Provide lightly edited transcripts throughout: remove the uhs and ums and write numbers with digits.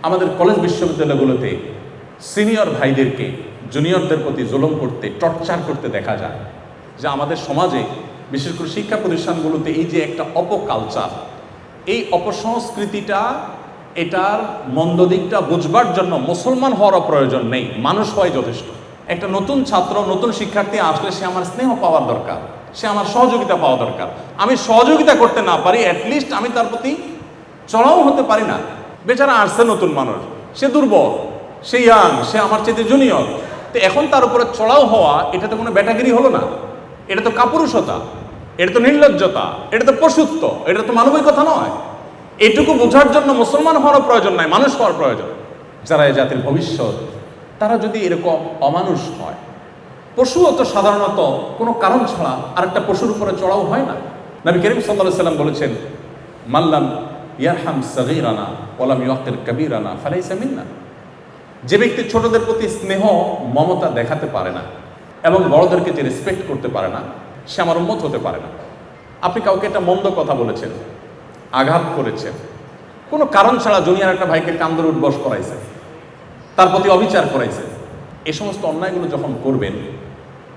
আমাদের college বিশ্ববিদ্যালয়গুলোতে senior ভাইদেরকে জুনিয়রদের প্রতি জুলুম করতে, টর্চার করতে দেখা যায়। যে আমাদের সমাজে বিশেষ করে শিক্ষা প্রতিষ্ঠানগুলোতে এই যে একটা অপকালচার, এই অপসংস্কৃতিটা, এটার মন্দ দিকটা বুঝবার জন্য মুসলমান হওয়ারও প্রয়োজন নেই, মানুষ হওয়াই যথেষ্ট। একটা নতুন ছাত্র, নতুন শিক্ষার্থী আসলে সে আমার স্নেহ পাওয়ার দরকার, সে আমার সহযোগিতা পাওয়া দরকার। আমি সহযোগিতা করতে না পারি, অ্যাটলিস্ট আমি তার প্রতি চড়াও হতে পারি না। বেচারা আসছে নতুন মানুষ, সে দুর্বল, সে ইয়াং, সে আমার চেয়ে জুনিয়র, তো এখন তার উপরে চড়াও হওয়া, এটা তো কোনো ব্যাটাগিরি হলো না, এটা তো কাপুরুষতা, এটা তো নির্লজ্জতা, এটা তো পশুত্ব, এটা তো মানবিকতা নয়। এটুকু বোঝার জন্য মুসলমান হওয়ার প্রয়োজন নাই, মানুষ হওয়ার প্রয়োজন। যারা এই জাতির ভবিষ্যৎ, তারা যদি এরকম অমানুষ হয়, পশুও তো সাধারণত কোনো কারণ ছাড়া আরেকটা পশুর উপরে চড়াও হয় না। নবী করিম সাল্লাল্লাহু আলাইহি সাল্লাম বলেছেন, মাল্লাম ইয়ারহাম সাগীরানা ওয়ালাম ইউকির কাবীরানা ফালাইসা মিন্না। যে ব্যক্তি ছোটদের প্রতি স্নেহ মমতা দেখাতে পারে না এবং বড়দেরকে যে রেসপেক্ট করতে পারে না, সে আমার উম্মত হতে পারে না। আপনি কাউকে একটা মন্দ কথা বলেছেন, আঘাত করেছেন, কোনো কারণ ছাড়া জুনিয়র একটা ভাইকে কান্দরে উঠবস করাইছে, তার প্রতি অবিচার করাইছে, এই সমস্ত অন্যায়গুলো যখন করবেন,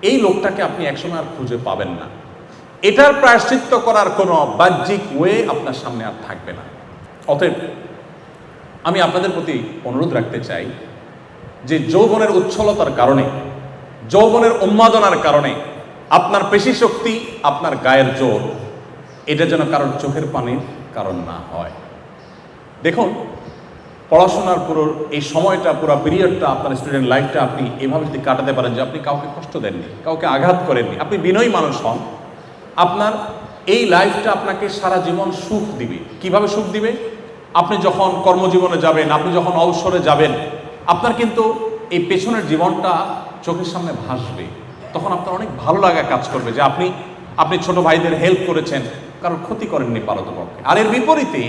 এই লোকটাকে আপনি একসময় আর খুঁজে পাবেন না। এটার প্রায়শ্চিত্ত করার কোনো বাহ্যিক ওয়ে আপনার সামনে আর থাকবে না। অতএব আমি আপনাদের প্রতি অনুরোধ রাখতে চাই যে যৌবনের উচ্ছলতার কারণে, যৌবনের উন্মাদনার কারণে আপনার পেশি শক্তি, আপনার গায়ের জোর, এটা যেন কারোর চোখের পানির কারণ না হয়। দেখুন, পড়াশোনার পুরো এই সময়টা, পুরো পিরিয়ডটা, আপনার স্টুডেন্ট লাইফটা আপনি এভাবে যদি কাটাতে পারেন যে আপনি কাউকে কষ্ট দেননি, কাউকে আঘাত করেননি, আপনি বিনয়ী মানুষ হন, আপনার এই লাইফটা আপনাকে সারা জীবন সুখ দিবে। কিভাবে সুখ দিবে? আপনি যখন কর্মজীবনে যাবেন, আপনি যখন অবসরে যাবেন, আপনার কিন্তু এই পেছনের জীবনটা চোখের সামনে ভাসবে। তখন আপনার অনেক ভালো লাগা কাজ করবে যে আপনি ছোট ভাইদের হেল্প করেছেন, কারোর ক্ষতি করেননি পারতপক্ষে। আর এর বিপরীতে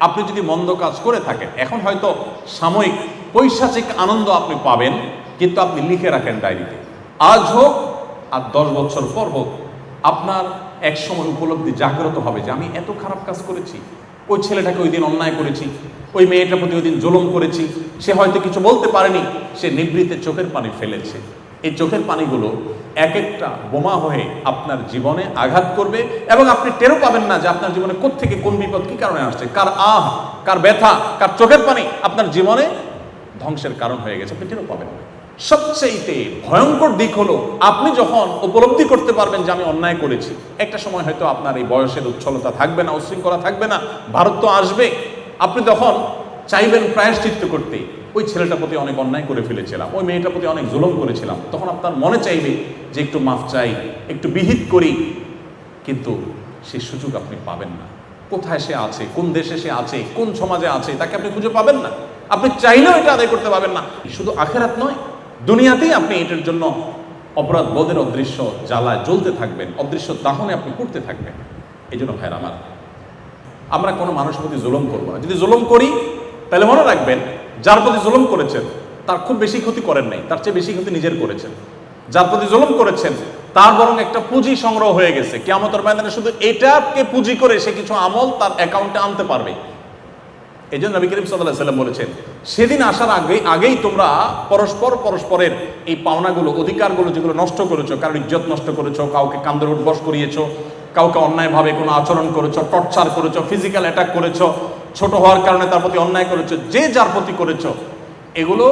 আপনি যদি মন্দ কাজ করে থাকেন, এখন হয়তো সাময়িক পৈশাচিক আনন্দ আপনি পাবেন, কিন্তু আপনি লিখে রাখেন ডায়েরিতে, আজ হোক আর 10 বছর পর হোক, আপনার এক সময় উপলব্ধি জাগ্রত হবে যে আমি এত খারাপ কাজ করেছি, ওই ছেলেটাকে ওই দিন অন্যায় করেছি, ওই মেয়েটার প্রতি ওই দিন জুলুম করেছি, সে হয়তো কিছু বলতে পারেনি, সে নিভৃতে চোখের পানি ফেলেছে। এই চোখের পানিগুলো এক একটা বোমা হয়ে আপনার জীবনে আঘাত করবে এবং আপনি টেরও পাবেন না যে আপনার জীবনে কোত্থেকে কোন বিপদ কি কারণে আসছে, কার কার ব্যথা, কার চোখের পানি আপনার জীবনে ধ্বংসের কারণ হয়ে গেছে, আপনি টেরও পাবেন না। সবচেয়ে ভয়ঙ্কর দিক হলো আপনি যখন উপলব্ধি করতে পারবেন যে আমি অন্যায় করেছি। একটা সময় হয়তো আপনার এই বয়সের উচ্ছলতা থাকবে না, উশৃঙ্খলা থাকবে না, ভারত তো আসবে, আপনি তখন চাইবেন প্রায়শ্চিত্ত করতে। ওই ছেলেটার প্রতি অনেক অন্যায় করে ফেলেছিলাম, ওই মেয়েটার প্রতি অনেক জুলুম করেছিলাম, তখন আপনার মনে চাইবে যে একটু মাফ চাই, একটু বিহিত করি, কিন্তু সেই সুযোগ আপনি পাবেন না। কোথায় সে আছে, কোন দেশে সে আছে, কোন সমাজে আছে, তাকে আপনি খুঁজে পাবেন না। আপনি চাইলেও এটা আদায় করতে পারবেন না। শুধু আখেরাত নয়, দুনিয়াতেই আপনি এটার জন্য অপরাধ বোধের অদৃশ্য জ্বালায় জ্বলতে থাকবেন, অদৃশ্য দাহনে আপনি করতে থাকবেন। এই জন্য ভাইরা আমার, আমরা কোনো মানুষের প্রতি জুলুম করবো না। যদি জুলুম করি, তাহলে মনে রাখবেন যার প্রতি জুলুম করেছেন তার খুব বেশি ক্ষতি করেন নাই, তার চেয়ে বেশি ক্ষতি নিজের করেছেন। যার প্রতি জুলুম করেছেন তার বরং একটা পুঁজি সংগ্রহ হয়ে গেছে, কিয়ামতের ময়দানে শুধু এটাকে পুঁজি করে সে কিছু আমল তার অ্যাকাউন্টে আনতে পারবে। এই জন্য নবী করিম সাল্লাল্লাহু আলাইহি ওয়াসাল্লাম বলেছেন, সেদিন আসার আগেই তোমরা পরস্পরের এই পাওনাগুলো, অধিকারগুলো যেগুলো নষ্ট করেছো, কারোর ইজ্জত নষ্ট করেছো, কাউকে কান্দরে উঠবস করিয়েছো, কাউকে অন্যায়ভাবে কোনো আচরণ করেছো, টর্চার করেছো, ফিজিক্যাল অ্যাটাক করেছো, ছোট হওয়ার কারণে তার প্রতি অন্যায় করেছো, যে যার প্রতি করেছো, এগুলো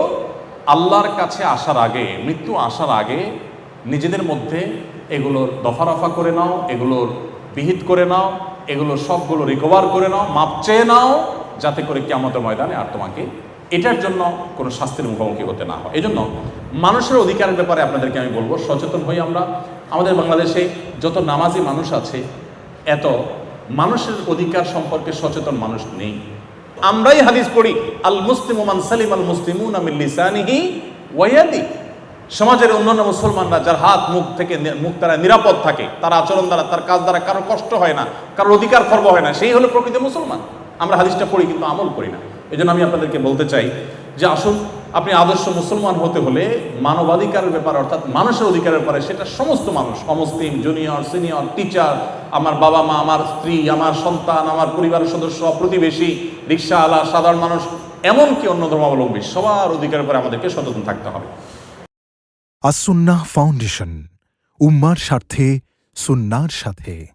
আল্লাহর কাছে আসার আগে, মৃত্যু আসার আগে নিজেদের মধ্যে এগুলোর দফা করে নাও, এগুলোর বিহিত করে নাও, এগুলো সবগুলো রিকভার করে নাও, মাপ চেয়ে নাও, যাতে করে কিয়ামতের ময়দানে আর তোমাকে এটার জন্য কোনো শাস্তির মুখোমুখি হতে না হয়। এই জন্য মানুষের অধিকারের ব্যাপারে আপনাদেরকে আমি বলবো, সচেতন হই আমরা। আমাদের বাংলাদেশে যত নামাজি মানুষ আছে, এত মানুষের অধিকার সম্পর্কে সচেতন মানুষ নেই। আমরাই হাদিস পড়ি, আল মুসলিমু মান সালিম আল মুসলিমুনা মিন লিসানিহি ওয়া ইয়াদিহি। সমাজের অন্যান্য মুসলমানরা যার হাত মুখ তারা নিরাপদ থাকে, তার আচরণ দ্বারা, তার কাজ দ্বারা কারো কষ্ট হয় না, কারোর অধিকার খর্ব হয় না, সেই হলো প্রকৃত মুসলমান। আমরা হাদিসটা পড়ি কিন্তু আমল করি না। এই জন্য আমি আপনাদেরকে বলতে চাই যে আসুন, আপনি আদর্শ মুসলমান হতে হলে মানবাধিকারের ব্যাপারে, অর্থাৎ মানুষের অধিকারের ব্যাপারে, সেটা সমস্ত মানুষ, অমুসলিম, জুনিয়র, সিনিয়র, টিচার, আমার বাবা মা, আমার স্ত্রী, আমার সন্তান, আমার পরিবারের সদস্য, প্রতিবেশী, রিক্সাওয়ালা, সাধারণ মানুষ, এমনকি অন্য ধর্মাবলম্বী সবার অধিকারের উপরে আমাদেরকে সচেতন থাকতে হবে। আসুন্নাহ ফাউন্ডেশন, উম্মার স্বার্থে সুন্নাহর সাথে।